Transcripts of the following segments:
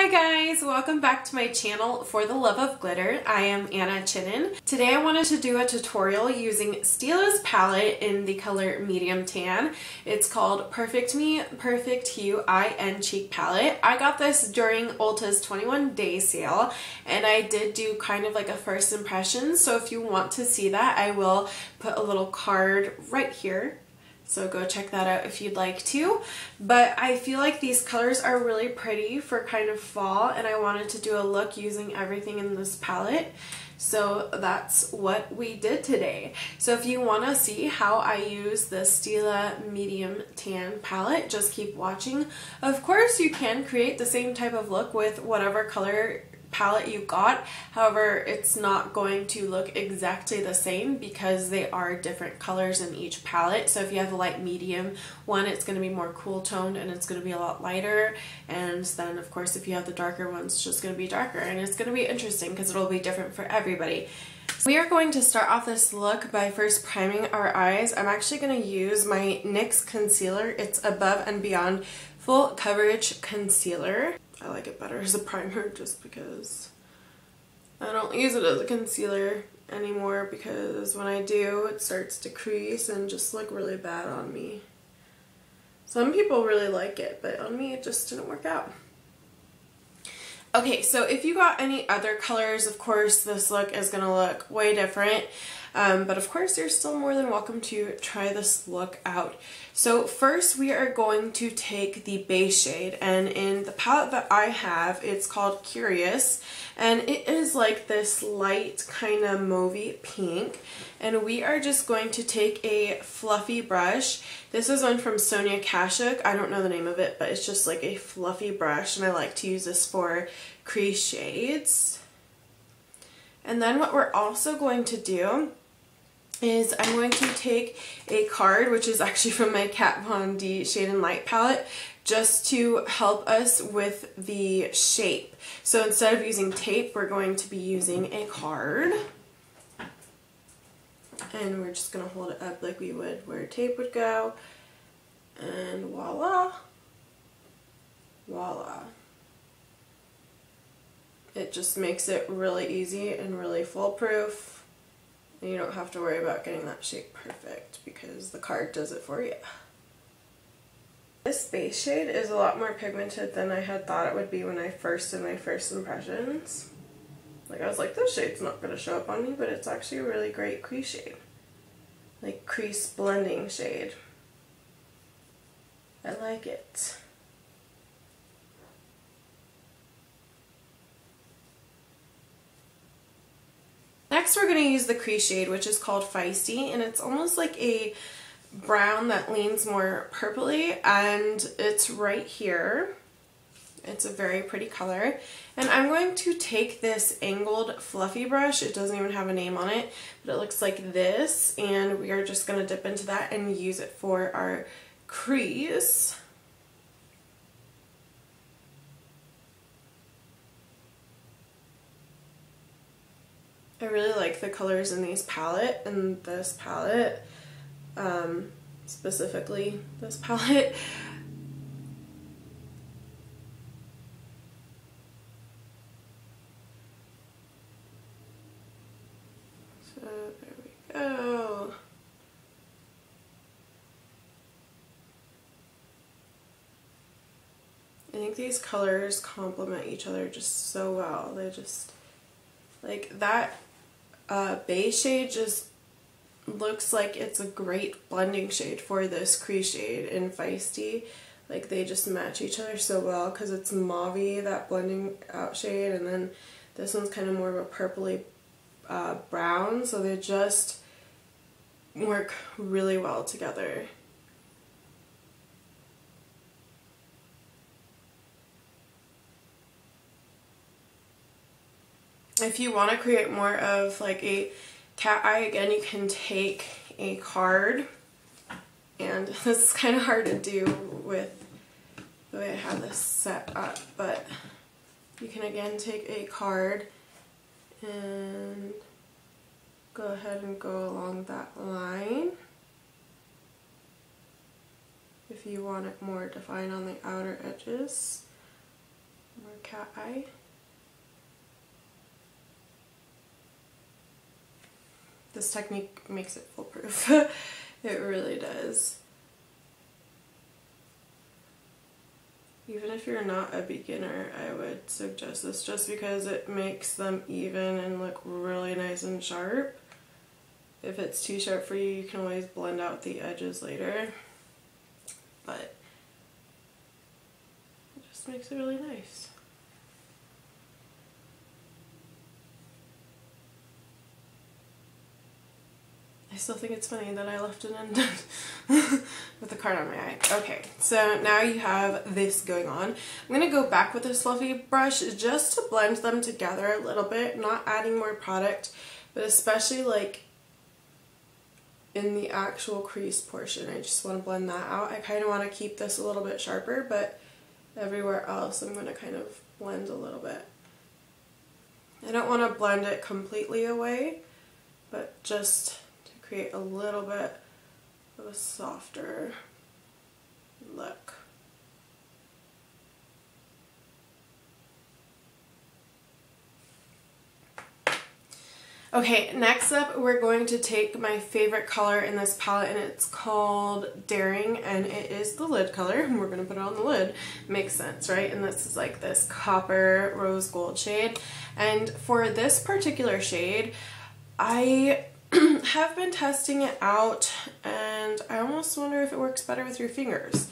Hi guys, welcome back to my channel For the Love of Glitter. I am Anna Chinen. Today I wanted to do a tutorial using Stila's palette in the color Medium Tan. It's called Perfect Me Perfect Hue Eye and Cheek Palette. I got this during Ulta's 21-day sale and I did do kind of like a first impression, so if you want to see that I will put a little card right here. So go check that out if you'd like to. But I feel like these colors are really pretty for kind of fall, and I wanted to do a look using everything in this palette. So that's what we did today. So if you want to see how I use the Stila Medium Tan palette, just keep watching. Of course, you can create the same type of look with whatever color palette you got. However, it's not going to look exactly the same because they are different colors in each palette. So if you have a light medium one, it's going to be more cool toned and it's going to be a lot lighter. And then of course if you have the darker ones, it's just going to be darker, and it's going to be interesting because it'll be different for everybody. So we are going to start off this look by first priming our eyes. I'm actually going to use my NYX concealer. It's Above and Beyond Full Coverage Concealer. I like it better as a primer just because I don't use it as a concealer anymore, because when I do it starts to crease and just look really bad on me. Some people really like it, but on me it just didn't work out. Okay, so if you got any other colors, of course this look is going to look way different. But of course you're still more than welcome to try this look out. So first we are going to take the base shade, and in the palette that I have, it's called Curious, and it is like this light kind of mauvey pink, and we are just going to take a fluffy brush. This is one from Sonia Kashuk. I don't know the name of it, but it's just like a fluffy brush, and I like to use this for crease shades. And then what we're also going to do is I'm going to take a card, which is actually from my Kat Von D Shade and Light palette, just to help us with the shape. So instead of using tape, we're going to be using a card. And we're just going to hold it up like we would where tape would go. And voila. Voila. It just makes it really easy and really foolproof. And you don't have to worry about getting that shape perfect because the card does it for you. This base shade is a lot more pigmented than I had thought it would be when I first did my first impressions. Like, I was like, this shade's not going to show up on me, but it's actually a really great crease shade. Like, crease blending shade. I like it. Next we're going to use the crease shade, which is called Feisty, and it's almost like a brown that leans more purpley, and it's right here. It's a very pretty color. And I'm going to take this angled fluffy brush. It doesn't even have a name on it, but it looks like this, and we are just going to dip into that and use it for our crease. I really like the colors in this palette, specifically this palette. So there we go. I think these colors complement each other just so well. They just, like, that base shade just looks like it's a great blending shade for this crease shade in Feisty. Like, they just match each other so well because it's mauvey, that blending out shade, and then this one's kind of more of a purpley brown, so they just work really well together. If you want to create more of like a cat eye, again, you can take a card, and this is kind of hard to do with the way I have this set up, but you can again take a card and go ahead and go along that line. If you want it more defined on the outer edges, or cat eye. This technique makes it foolproof. It really does. Even if you're not a beginner, I would suggest this just because it makes them even and look really nice and sharp. If it's too sharp for you, you can always blend out the edges later. But it just makes it really nice. I still think it's funny that I left it undone with the card on my eye. Okay, so now you have this going on. I'm going to go back with this fluffy brush just to blend them together a little bit, not adding more product, but especially like in the actual crease portion. I just want to blend that out. I kind of want to keep this a little bit sharper, but everywhere else I'm going to kind of blend a little bit. I don't want to blend it completely away, but just create a little bit of a softer look. Okay, next up we're going to take my favorite color in this palette, and it's called Daring, and it is the lid color, and we're going to put it on the lid. Makes sense, right? And this is like this copper rose gold shade. And for this particular shade, I have been testing it out, and I almost wonder if it works better with your fingers.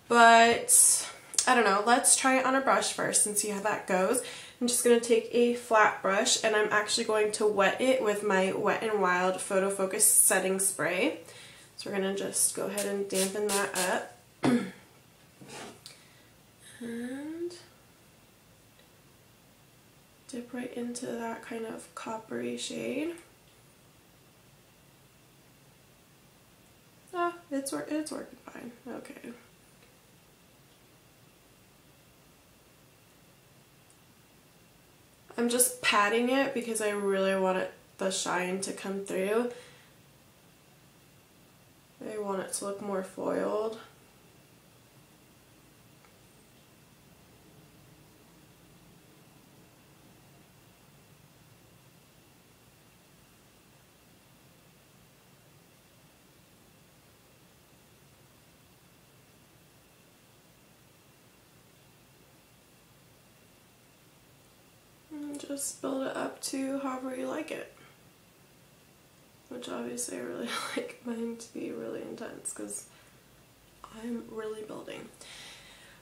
But I don't know. Let's try it on a brush first and see how that goes. I'm just going to take a flat brush, and I'm actually going to wet it with my Wet n Wild Photo Focus Setting Spray. So we're going to just go ahead and dampen that up. And dip right into that kind of coppery shade. Oh, it's working fine. Okay. I'm just patting it because I really want the shine to come through. I want it to look more foiled. Just build it up to however you like it. Which obviously I really like mine to be really intense because I'm really building.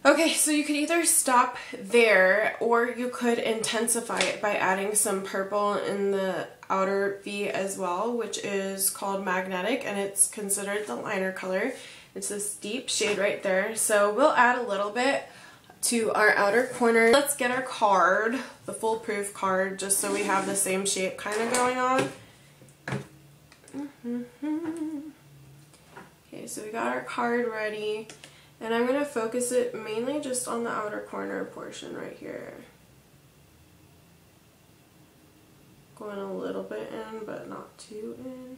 Okay, so you could either stop there or you could intensify it by adding some purple in the outer V as well, which is called Magnetic, and it's considered the liner color. It's this deep shade right there. So we'll add a little bit to our outer corner. Let's get our card, the foolproof card, just so we have the same shape kind of going on. Okay, so we got our card ready, and I'm going to focus it mainly just on the outer corner portion right here. Going a little bit in, but not too in.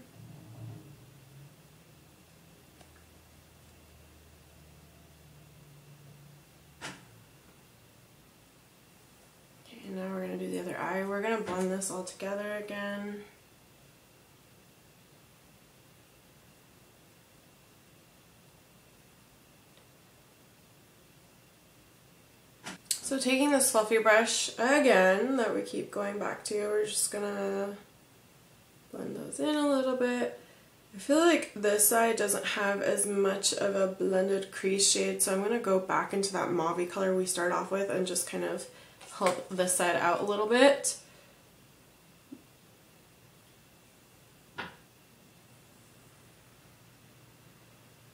And now we're going to do the other eye. We're going to blend this all together again. So taking this fluffy brush again that we keep going back to, we're just going to blend those in a little bit. I feel like this side doesn't have as much of a blended crease shade, so I'm going to go back into that mauve color we started off with and just kind of help this side out a little bit.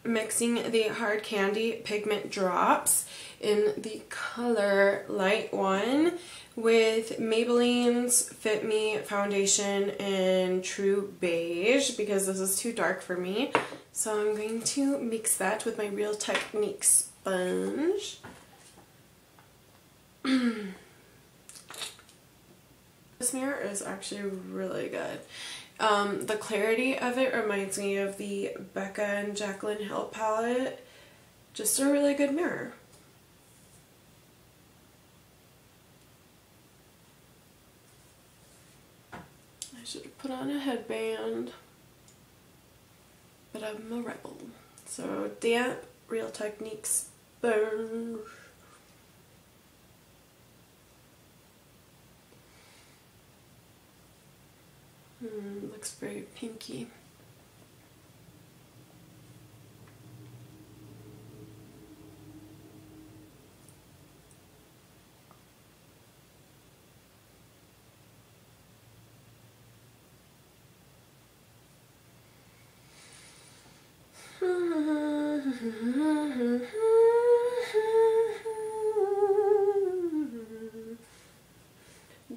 Mixing the hard candy pigment drops in the color Light 1 with Maybelline's Fit Me foundation in True Beige because this is too dark for me. So I'm going to mix that with my Real Technique sponge. This mirror is actually really good. The clarity of it reminds me of the Becca and Jaclyn Hill palette. Just a really good mirror. should have put on a headband, but I'm a rebel. So damp Real Techniques sponge. Looks very pinky.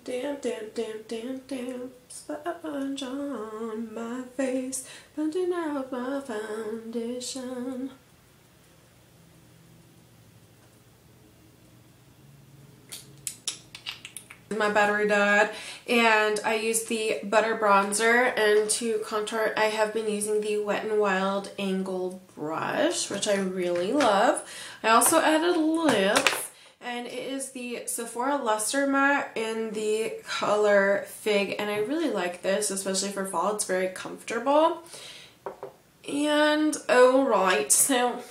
Damp, damp, damp, damp, damp sponge on my face, blending out my foundation. My battery died, and I used the butter bronzer, and to contour I have been using the Wet n Wild angled brush, which I really love. I also added lips, and it is the Sephora Luster Matte in the color Fig, and I really like this, especially for fall. It's very comfortable. And alright, so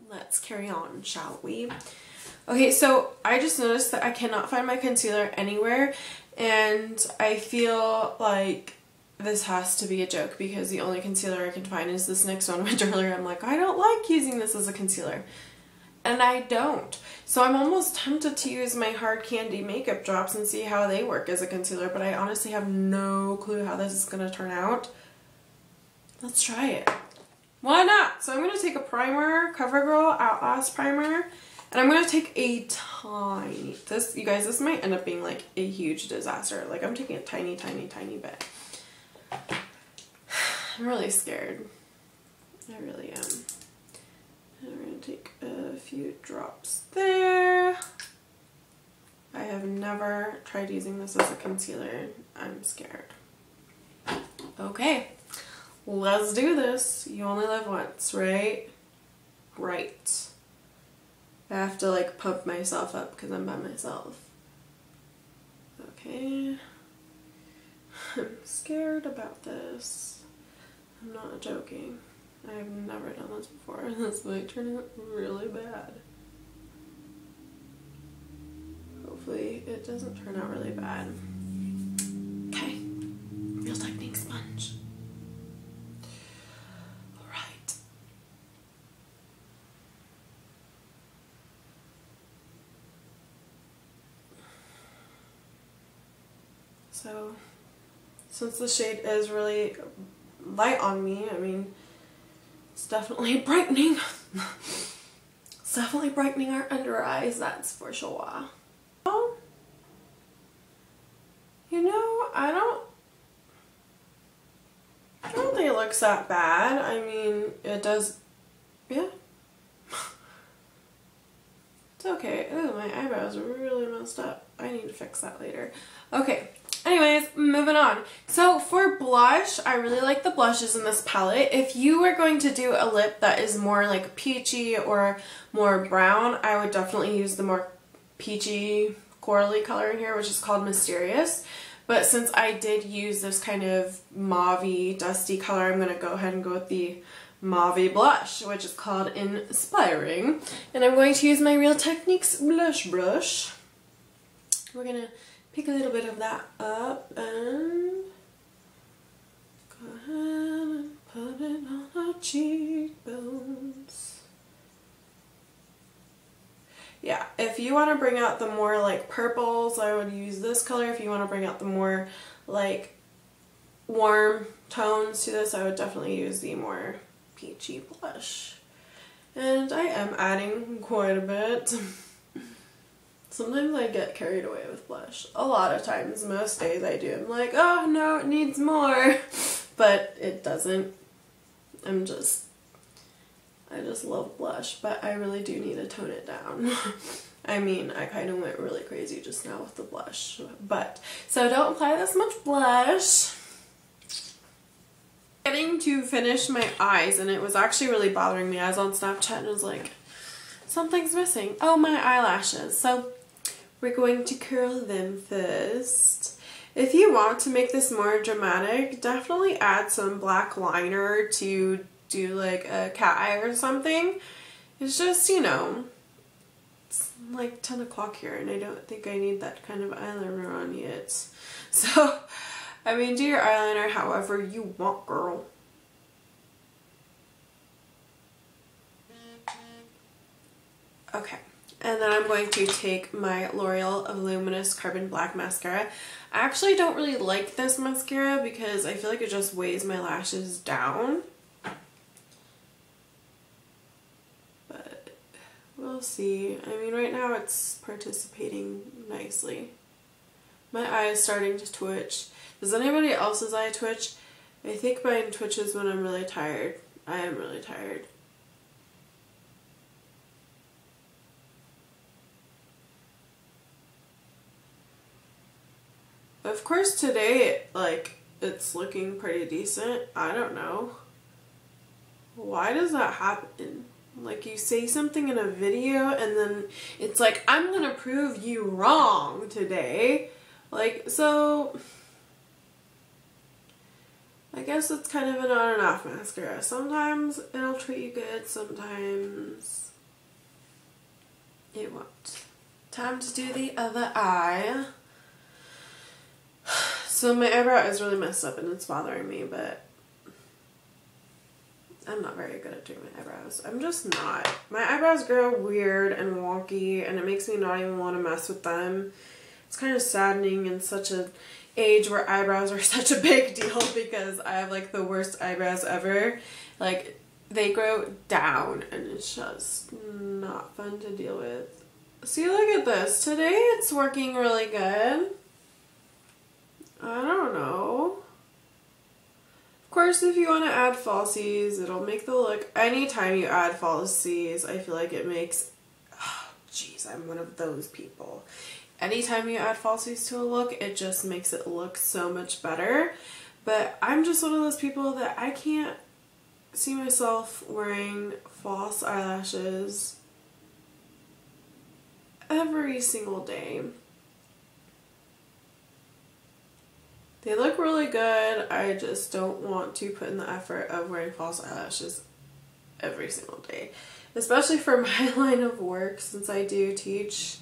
let's carry on, shall we? Okay, so I just noticed that I cannot find my concealer anywhere, and I feel like this has to be a joke because the only concealer I can find is this next one, which earlier I'm like, I don't like using this as a concealer. And I don't. So I'm almost tempted to use my Hard Candy makeup drops and see how they work as a concealer, but I honestly have no clue how this is going to turn out. Let's try it. Why not? So I'm going to take a primer, CoverGirl Outlast Primer. And I'm going to take a tiny, you guys, this might end up being like a huge disaster. Like I'm taking a tiny, tiny, tiny bit. I'm really scared. I really am. And we're going to take a few drops there. I have never tried using this as a concealer. I'm scared. Okay, let's do this. You only live once, right? Right. I have to like pump myself up because I'm by myself. Okay. I'm scared about this. I'm not joking. I have never done this before. This might turn out really bad. Hopefully it doesn't turn out really bad. Okay. Real Techniques sponge. Alright. So, since the shade is really light on me, I mean, it's definitely brightening. It's definitely brightening our under eyes, that's for sure. Oh, you know, I don't think it looks that bad. I mean, it does, yeah. It's okay. Ooh, my eyebrows are really messed up. I need to fix that later. Okay. Anyways, moving on. So for blush, I really like the blushes in this palette. If you are going to do a lip that is more like peachy or more brown, I would definitely use the more peachy corally color in here, which is called Mysterious. But since I did use this kind of mauve-y, dusty color, I'm going to go ahead and go with the mauve blush, which is called Inspiring. And I'm going to use my Real Techniques blush brush. We're going to pick a little bit of that up and go ahead and put it on our cheekbones. Yeah, if you want to bring out the more like purples, I would use this color. If you want to bring out the more like warm tones to this, I would definitely use the more peachy blush. And I am adding quite a bit. Sometimes I get carried away with blush. A lot of times, most days I do. I'm like, oh no, it needs more. But it doesn't. I just love blush, but I really do need to tone it down. I mean, I kind of went really crazy just now with the blush. But, so don't apply this much blush. Getting to finish my eyes, and it was actually really bothering me. I was on Snapchat and I was like, something's missing. Oh, my eyelashes. So we're going to curl them first. If you want to make this more dramatic, definitely add some black liner to do like a cat eye or something. It's just, you know, it's like 10 o'clock here and I don't think I need that kind of eyeliner on yet. So, I mean, do your eyeliner however you want, girl. Okay, and then I'm going to take my L'Oreal Voluminous Carbon Black Mascara. I actually don't really like this mascara because I feel like it just weighs my lashes down. But we'll see. I mean, right now it's participating nicely. My eye is starting to twitch. Does anybody else's eye twitch? I think mine twitches when I'm really tired. I am really tired. Of course today, like, it's looking pretty decent. I don't know. Why does that happen? Like, you say something in a video and then it's like, I'm gonna prove you wrong today. Like, so I guess it's kind of an on and off mascara. Sometimes it'll treat you good, sometimes it won't. Time to do the other eye. So my eyebrow is really messed up and it's bothering me, but I'm not very good at doing my eyebrows. I'm just not. My eyebrows grow weird and wonky and it makes me not even want to mess with them. It's kind of saddening in such an age where eyebrows are such a big deal because I have like the worst eyebrows ever. Like, they grow down and it's just not fun to deal with. See, look at this. Today it's working really good. I don't know. Of course, if you want to add falsies, it'll make the look. Anytime you add falsies, I feel like it makes... Oh, jeez, I'm one of those people. Anytime you add falsies to a look, it just makes it look so much better. But I'm just one of those people that I can't see myself wearing false eyelashes every single day. They look really good. I just don't want to put in the effort of wearing false eyelashes every single day. Especially for my line of work, since I do teach.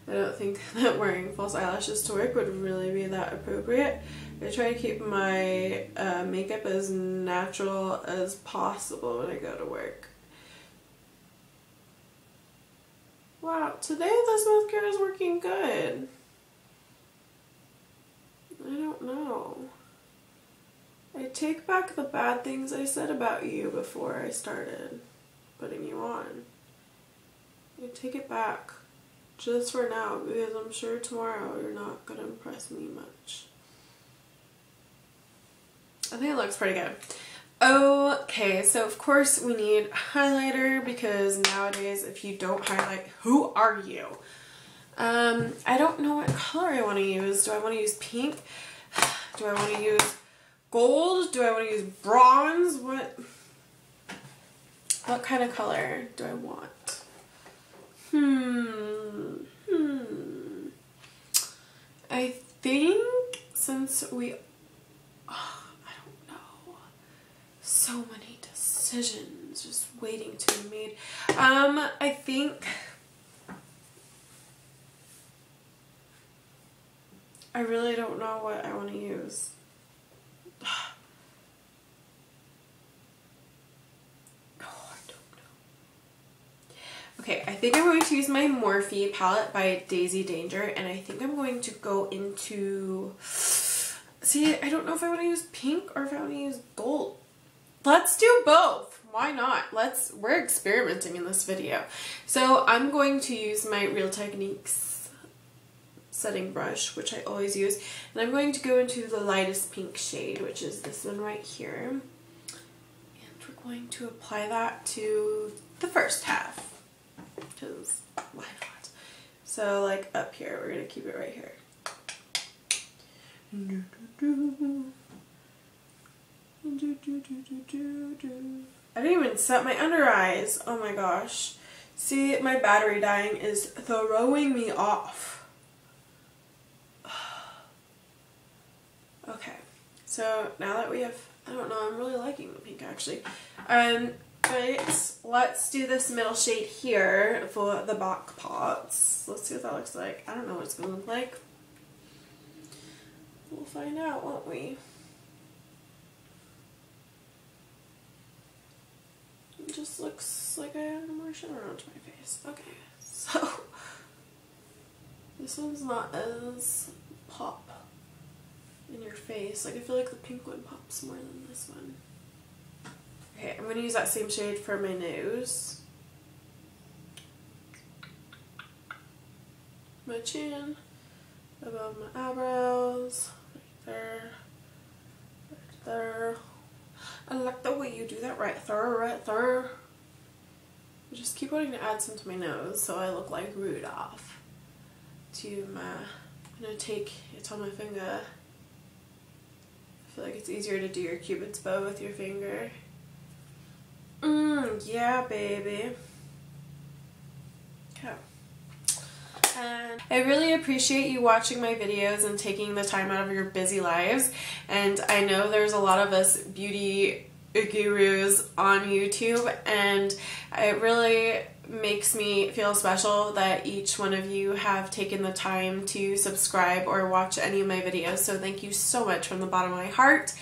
I don't think that wearing false eyelashes to work would really be that appropriate. I try to keep my makeup as natural as possible when I go to work. Wow, today this mascara is working good. I don't know. I take back the bad things I said about you before I started putting you on. I take it back. Just for now, because I'm sure tomorrow you're not going to impress me much. I think it looks pretty good. Okay, so of course we need highlighter because nowadays if you don't highlight, who are you? I don't know what color I want to use. Do I want to use pink? Do I want to use gold? Do I want to use bronze? What kind of color do I want? I think since we, I don't know, so many decisions just waiting to be made. I think I really don't know what I want to use. Okay, I think I'm going to use my Morphe palette by Deysi Danger, and I think I'm going to go into... See, I don't know if I want to use pink or if I want to use gold. Let's do both. Why not? We're experimenting in this video. So I'm going to use my Real Techniques setting brush, which I always use, and I'm going to go into the lightest pink shade, which is this one right here. And we're going to apply that to the first half. Because why not? So like up here, we're gonna keep it right here. I didn't even set my under eyes. Oh my gosh. See, my battery dying is throwing me off. So now that we have, I don't know, I'm really liking the pink actually. But let's do this middle shade here for the back parts. Let's see what that looks like. I don't know what it's going to look like. We'll find out, won't we? It just looks like I have more shimmer onto my face. Okay, so this one's not as pop in your face. Like I feel like the pink one pops more than this one. Okay, I'm going to use that same shade for my nose. My chin, above my eyebrows, right there, right there. I like the way you do that right there, right there. I just keep wanting to add some to my nose so I look like Rudolph. I'm going to take it on my finger. I feel like it's easier to do your Cupid's bow with your finger. Yeah, baby. Okay. And I really appreciate you watching my videos and taking the time out of your busy lives. And I know there's a lot of us beauty gurus on YouTube, and it really makes me feel special that each one of you have taken the time to subscribe or watch any of my videos. So thank you so much from the bottom of my heart.